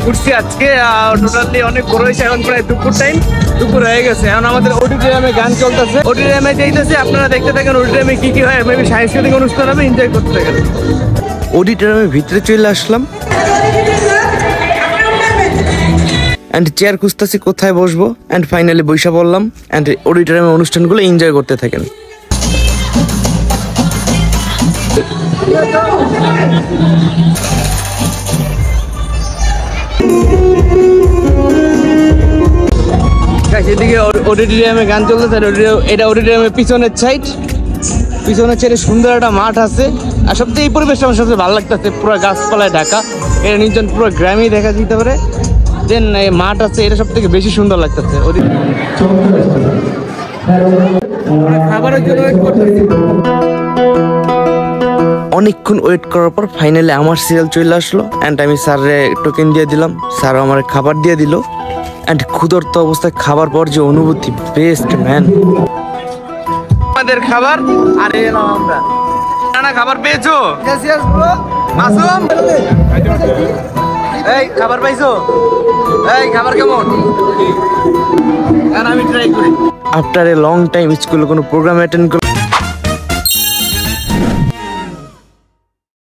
ঘুরছি আজকে টোটালি অনেক বড় হয়েছে। এখন প্রায় দুপুর হয়ে গেছে। এখন আমাদের অডিটোরিয়ামে গান চলতেছে, অডিটোরিয়ামে যাইতেছে। আপনারা দেখতে থাকেন অডিটোরিয়ামে কি কি হয়। মেবি সাংস্কৃতিক অনুষ্ঠান হবে, এনজয় করতে থাকেন। অডিটোরিয়ামের ভিতরে চলে আসলাম অ্যান্ড চেয়ার খুঁজতেছি কোথায় বসবো, অ্যান্ড ফাইনালি বৈশা বললাম। অ্যান্ড অডিটোরিয়ামের অনুষ্ঠানগুলো এনজয় করতে থাকেন। এদিকে অডিটোরিয়ামে গান চলতেছে। এটা অডিটোরিয়ামের পিছনের সাইডে সুন্দর একটা মাঠ আছে। আর সবচেয়ে এই পরিবেশটা আমার সবচেয়ে ভালো লাগতেছে, পুরো গাছপালায় ঢাকা। এটা নির্জন পুরো গ্রামেই দেখা যেতে পারে। দেন এই মাঠ আছে, এটা সব থেকে বেশি সুন্দর লাগতেছে। খাবারের জন্য অনেকক্ষণ ওয়েট করার পর ফাইনালি আমার সিরিয়াল চলে আসলো। অ্যান্ড আমি স্যারে টোকেন দিয়ে দিলাম, স্যার আমার খাবার দিয়ে দিল। অ্যান্ড ক্ষুধার্ত অবস্থায় খাবার পর যে অনুভূতি, বেস্ট ম্যান। আমাদের খাবার আর এলাম আমরা। না খাবার পেয়েছো? মাসুম এই খাবার পাইছো? এই খাবার কেমন? আর আমি ট্রাই করি। আফটার এ লং টাইম স্কুলে কোনো প্রোগ্রাম অ্যাটেন্ড